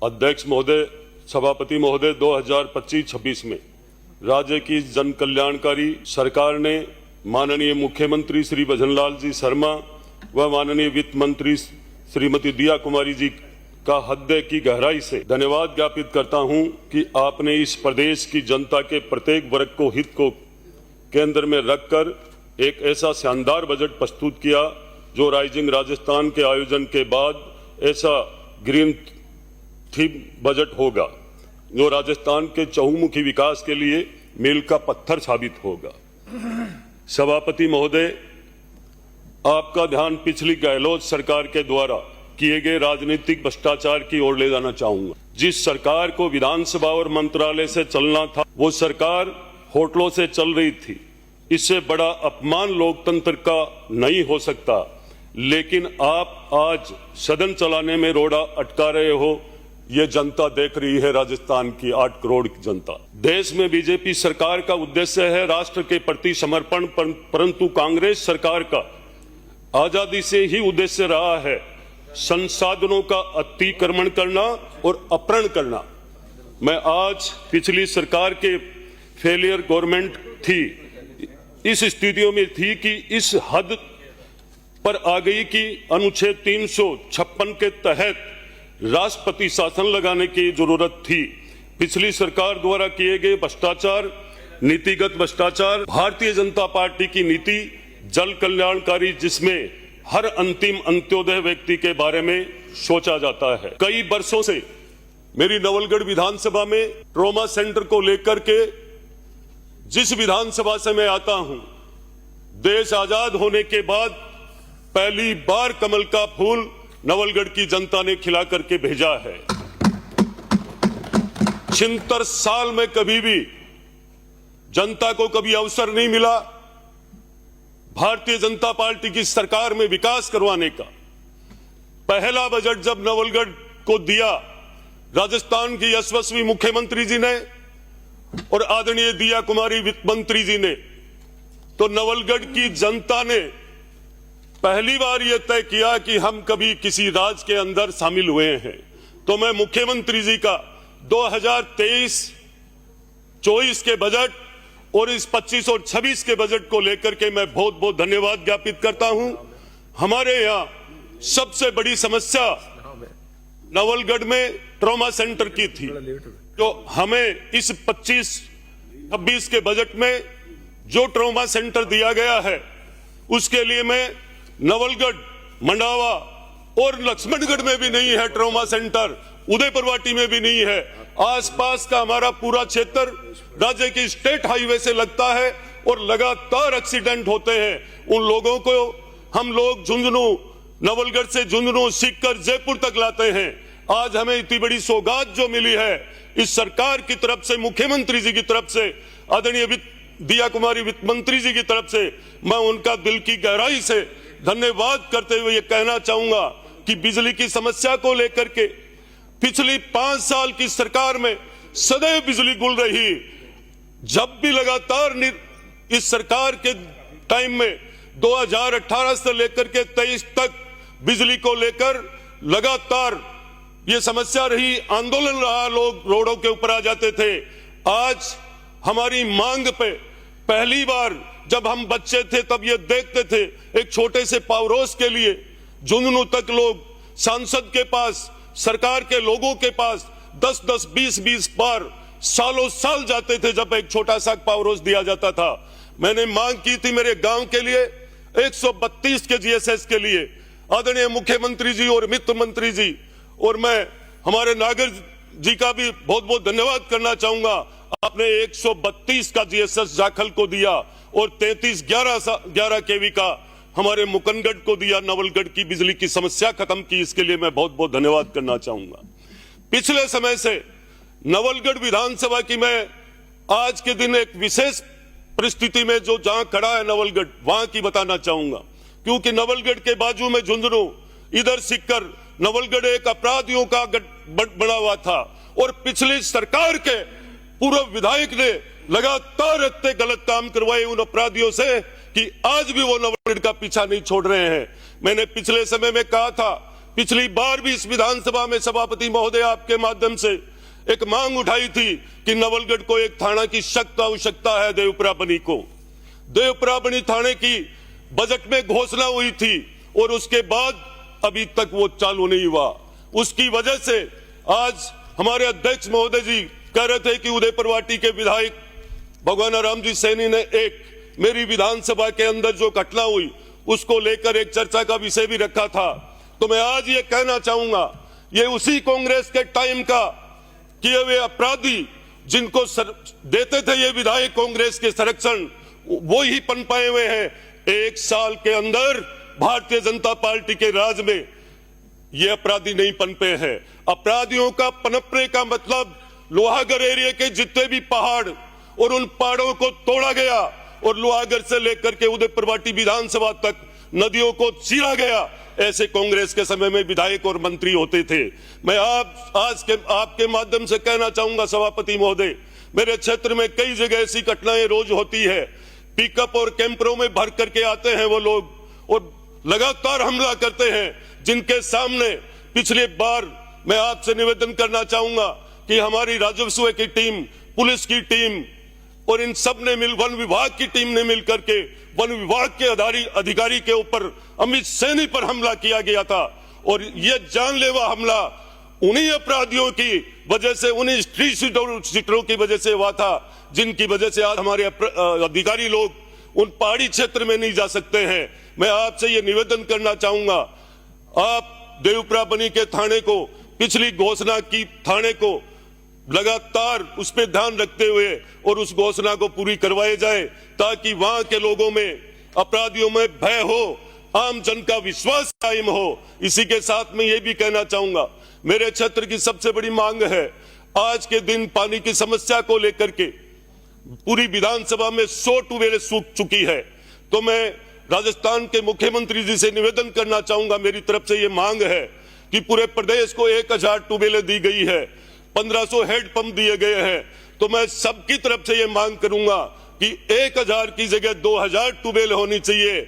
अध्यक्ष महोदय, सभापति महोदय, 2025-26 में राज्य की जन कल्याणकारी सरकार ने माननीय मुख्यमंत्री श्री भजनलाल जी शर्मा व माननीय वित्त मंत्री श्रीमती दिया कुमारी जी का हृदय की गहराई से धन्यवाद ज्ञापित करता हूं कि आपने इस प्रदेश की जनता के प्रत्येक वर्ग को हित को केंद्र में रखकर एक ऐसा शानदार बजट प्रस्तुत किया जो राइजिंग राजस्थान के आयोजन के बाद ऐसा ग्रीन थीम बजट होगा जो राजस्थान के चहुमुखी विकास के लिए मील का पत्थर साबित होगा। सभापति महोदय, आपका ध्यान पिछली गहलोत सरकार के द्वारा किए गए राजनीतिक भ्रष्टाचार की ओर ले जाना चाहूंगा। जिस सरकार को विधानसभा और मंत्रालय से चलना था, वो सरकार होटलों से चल रही थी। इससे बड़ा अपमान लोकतंत्र का नहीं हो सकता, लेकिन आप आज सदन चलाने में रोड़ा अटका रहे हो। ये जनता देख रही है, राजस्थान की 8 करोड़ की जनता। देश में बीजेपी सरकार का उद्देश्य है राष्ट्र के प्रति समर्पण, परंतु कांग्रेस सरकार का आजादी से ही उद्देश्य रहा है संसाधनों का अतिक्रमण करना और अपहरण करना। मैं आज पिछली सरकार के फेलियर गवर्नमेंट थी, इस स्थितियों में थी कि इस हद पर आ गई कि अनुच्छेद 356 के तहत राष्ट्रपति शासन लगाने की जरूरत थी। पिछली सरकार द्वारा किए गए भ्रष्टाचार, नीतिगत भ्रष्टाचार, भारतीय जनता पार्टी की नीति जल कल्याणकारी, जिसमें हर अंतिम अंत्योदय व्यक्ति के बारे में सोचा जाता है। कई वर्षों से मेरी नवलगढ़ विधानसभा में ट्रॉमा सेंटर को लेकर के, जिस विधानसभा से मैं आता हूं, देश आजाद होने के बाद पहली बार कमल का फूल नवलगढ़ की जनता ने खिला करके भेजा है। 76 साल में कभी भी जनता को कभी अवसर नहीं मिला भारतीय जनता पार्टी की सरकार में विकास करवाने का। पहला बजट जब नवलगढ़ को दिया राजस्थान की यशस्वी मुख्यमंत्री जी ने और आदरणीय दिया कुमारी वित्त मंत्री जी ने, तो नवलगढ़ की जनता ने पहली बार यह तय किया कि हम कभी किसी राज्य के अंदर शामिल हुए हैं। तो मैं मुख्यमंत्री जी का 2023-24 के बजट और इस 25 और 26 के बजट को लेकर के मैं बहुत बहुत धन्यवाद ज्ञापित करता हूं। हमारे यहाँ सबसे बड़ी समस्या नवलगढ़ में ट्रॉमा सेंटर की थी, जो हमें इस 25-26 के बजट में जो ट्रॉमा सेंटर दिया गया है, उसके लिए मैं नवलगढ़, मंडावा और लक्ष्मणगढ़ में भी नहीं है ट्रॉमा सेंटर, उदयपुरवाटी में भी नहीं है। आसपास का हमारा पूरा क्षेत्र राज्य की स्टेट हाईवे से लगता है और लगातार एक्सीडेंट होते हैं। उन लोगों को हम लोग झुंझुनू, नवलगढ़ से झुंझुनू सीखकर जयपुर तक लाते हैं। आज हमें इतनी बड़ी सौगात जो मिली है इस सरकार की तरफ से, मुख्यमंत्री जी की तरफ से, आदरणीय दिया कुमारी वित्त मंत्री जी की तरफ से, मैं उनका दिल की गहराई से धन्यवाद करते हुए ये कहना चाहूंगा कि बिजली की समस्या को लेकर के पिछली 5 साल की सरकार में सदैव बिजली गुल रही। जब भी लगातार इस सरकार के टाइम में 2018 से लेकर के 23 तक बिजली को लेकर लगातार ये समस्या रही, आंदोलन रहा, लोग रोडों के ऊपर आ जाते थे। आज हमारी मांग पे पहली बार जब हम बच्चे थे तब ये देखते थे, एक छोटे से पावरोस के लिए झुंझुनू तक लोग सांसद के पास, सरकार के लोगों के पास 10-10, 20-20 बार सालों साल जाते थे जब एक छोटा सा पावरोस दिया जाता था। मैंने मांग की थी मेरे गांव के लिए 132 के जीएसएस के लिए। आदरणीय मुख्यमंत्री जी और वित्त मंत्री जी और मैं हमारे नागर जी का भी बहुत बहुत धन्यवाद करना चाहूंगा। आपने 132 का जीएसएस जाखल को दिया और 33-11 केवी का हमारे मुकनगढ़ को दिया, नवलगढ़ की बिजली की समस्या खत्म की। इसके लिए मैं बहुत बहुत धन्यवाद करना चाहूंगा। पिछले समय से नवलगढ़ विधानसभा की मैं आज के दिन एक विशेष परिस्थिति में जो जहां खड़ा है नवलगढ़, वहां की बताना चाहूंगा, क्योंकि नवलगढ़ के बाजू में झुंझुनू, इधर सिक्कर, नवलगढ़ एक अपराधियों का बना हुआ था और पिछली सरकार के पूर्व विधायक ने लगातार इतने गलत काम करवाए उन अपराधियों से कि आज भी वो नवलगढ़ का पीछा नहीं छोड़ रहे हैं। मैंने पिछले समय में कहा था पिछली बार भी इस विधानसभा में सभापति महोदय आपके माध्यम से एक मांग उठाई थी कि नवलगढ़ को एक थाना की सख्त आवश्यकता है। देवप्राबनी को, देवप्राबनी थाने की बजट में घोषणा हुई थी और उसके बाद अभी तक वो चालू नहीं हुआ। उसकी वजह से आज हमारे अध्यक्ष महोदय जी कह रहे थे कि उदयपुरवाटी के विधायक भगवान राम जी सैनी ने एक मेरी विधानसभा के अंदर जो घटना हुई उसको लेकर एक चर्चा का विषय भी रखा था। तो मैं आज ये कहना चाहूंगा, ये उसी कांग्रेस के टाइम का किए हुए अपराधी जिनको देते थे ये विधायक कांग्रेस के संरक्षण, वो ही पनपाए हुए हैं। 1 साल के अंदर भारतीय जनता पार्टी के राज में ये अपराधी नहीं पनपे हैं। अपराधियों का पनपने का मतलब लोहागढ़ एरिया के जितने भी पहाड़ और उन पहाड़ों को तोड़ा गया और लोहागढ़ से लेकर के उदयपुरवाटी विधानसभा तक नदियों को चीरा गया। ऐसे कांग्रेस के समय में विधायक और मंत्री होते थे। मैं आज के आपके माध्यम से कहना चाहूंगा सभापति महोदय, मेरे क्षेत्र में कई जगह ऐसी घटनाएं रोज होती है। पिकअप और कैंपरों में भर करके आते हैं वो लोग और लगातार हमला करते हैं, जिनके सामने पिछले बार मैं आपसे निवेदन करना चाहूंगा कि हमारी राजस्व की टीम, पुलिस की टीम और इन सब ने वन विभाग की टीम ने मिलकर के वन विभाग के अधिकारी के ऊपर अमित सैनी पर हमला किया गया था। और यह जानलेवा हमला उन्हीं अपराधियों की वजह से, उन्हीं स्ट्रीट सीटरों की वजह से हुआ था, जिनकी वजह से आज हमारे अधिकारी लोग उन पहाड़ी क्षेत्र में नहीं जा सकते हैं। मैं आपसे ये निवेदन करना चाहूंगा, आप देवप्राबनी के थाने को, पिछली घोषणा की थाने को लगातार उस पर ध्यान रखते हुए और उस घोषणा को पूरी करवाए जाए, ताकि वहां के लोगों में, अपराधियों में भय हो, आम जन का विश्वास कायम हो। इसी के साथ में ये भी कहना चाहूंगा, मेरे क्षेत्र की सबसे बड़ी मांग है, आज के दिन पानी की समस्या को लेकर के पूरी विधानसभा में 100 ट्यूबवेल सूख चुकी है। तो मैं राजस्थान के मुख्यमंत्री जी से निवेदन करना चाहूंगा, मेरी तरफ से ये मांग है कि पूरे प्रदेश को 1000 ट्यूबवेलें दी गई है, 1500 हेडपंप दिए गए हैं। तो मैं सबकी तरफ से ये मांग करूंगा कि 1000 की जगह 2000 ट्यूबवेल होनी चाहिए,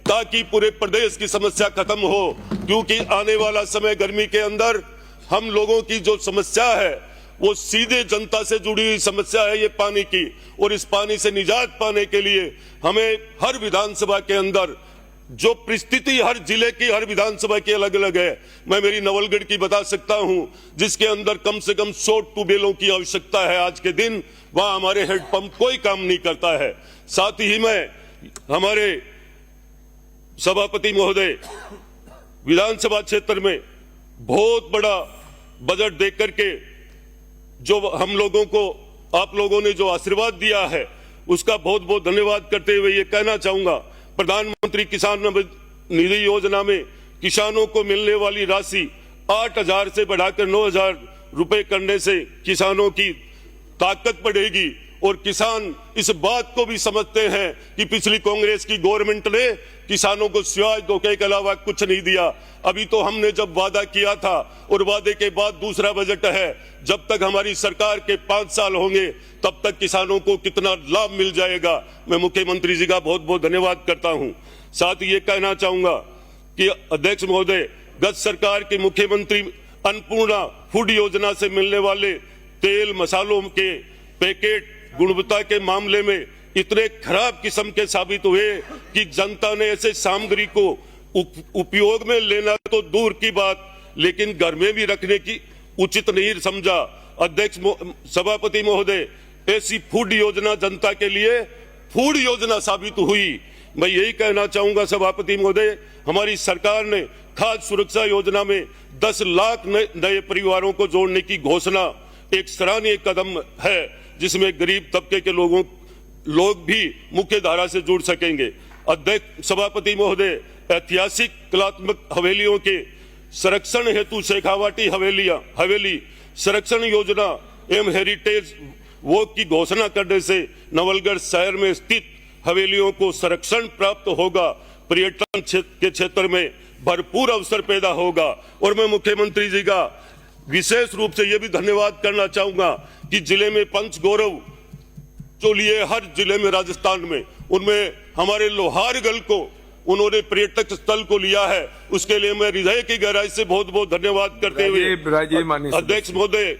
ताकि पूरे प्रदेश की समस्या खत्म हो। क्योंकि आने वाला समय गर्मी के अंदर हम लोगों की जो समस्या है वो सीधे जनता से जुड़ी हुई समस्या है ये पानी की, और इस पानी से निजात पाने के लिए हमें हर विधानसभा के अंदर जो परिस्थिति हर जिले की, हर विधानसभा की अलग अलग है, मैं मेरी नवलगढ़ की बता सकता हूं, जिसके अंदर कम से कम 100 ट्यूबवेलों की आवश्यकता है आज के दिन। वहां हमारे हेडपंप कोई काम नहीं करता है। साथ ही मैं हमारे सभापति महोदय, विधानसभा क्षेत्र में बहुत बड़ा बजट देकर के जो हम लोगों को, आप लोगों ने जो आशीर्वाद दिया है, उसका बहुत बहुत धन्यवाद करते हुए ये कहना चाहूंगा, प्रधानमंत्री किसान निधि योजना में किसानों को मिलने वाली राशि 8000 से बढ़ाकर 9000 रुपए करने से किसानों की ताकत बढ़ेगी। और किसान इस बात को भी समझते हैं कि पिछली कांग्रेस की गवर्नमेंट ने किसानों को सिवाय धोखे के अलावा कुछ नहीं दिया। अभी तो हमने जब वादा किया था और वादे के बाद दूसरा बजट है, जब तक हमारी सरकार के 5 साल होंगे तब तक किसानों को कितना लाभ मिल जाएगा। मैं मुख्यमंत्री जी का बहुत बहुत धन्यवाद करता हूं। साथ ही ये कहना चाहूंगा कि अध्यक्ष महोदय, गत सरकार के मुख्यमंत्री अन्नपूर्णा फूड योजना से मिलने वाले तेल मसालों के पैकेट गुणवत्ता के मामले में इतने खराब किस्म के साबित हुए कि जनता ने ऐसे सामग्री को उपयोग में लेना तो दूर की बात, लेकिन घर में भी रखने की उचित नहीं समझा। अध्यक्ष सभापति महोदय, ऐसी फूड योजना जनता के लिए फूड योजना साबित हुई। मैं यही कहना चाहूंगा सभापति महोदय, हमारी सरकार ने खाद्य सुरक्षा योजना में 10 लाख नए परिवारों को जोड़ने की घोषणा एक सराहनीय कदम है, जिसमें गरीब तबके के लोग भी मुख्य धारा से जुड़ सकेंगे। अध्यक्ष सभापति महोदय, ऐतिहासिक कलात्मक हवेलियों के संरक्षण हेतु शेखावाटी हवेली संरक्षण योजना एवं हेरिटेज वॉक की घोषणा करने से नवलगढ़ शहर में स्थित हवेलियों को संरक्षण प्राप्त होगा, पर्यटन के क्षेत्र में भरपूर अवसर पैदा होगा। और मैं मुख्यमंत्री जी का विशेष रूप से यह भी धन्यवाद करना चाहूंगा कि जिले में पंच गौरव जो लिए हर जिले में राजस्थान में, उनमें हमारे लोहारगढ़ को उन्होंने पर्यटक स्थल को लिया है, उसके लिए मैं हृदय की गहराई से बहुत बहुत धन्यवाद करते हुए अध्यक्ष महोदय,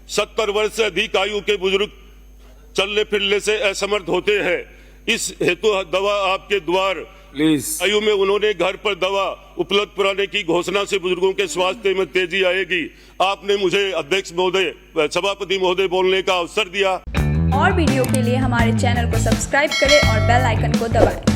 70 वर्ष से अधिक आयु के बुजुर्ग चलने फिरने से असमर्थ होते हैं। इस हेतु दवा आपके द्वार आयु में उन्होंने घर पर दवा उपलब्ध कराने की घोषणा से बुजुर्गों के स्वास्थ्य में तेजी आएगी। आपने मुझे अध्यक्ष महोदय, सभापति महोदय बोलने का अवसर दिया। और वीडियो के लिए हमारे चैनल को सब्सक्राइब करें और बेल आइकन को दबाएं।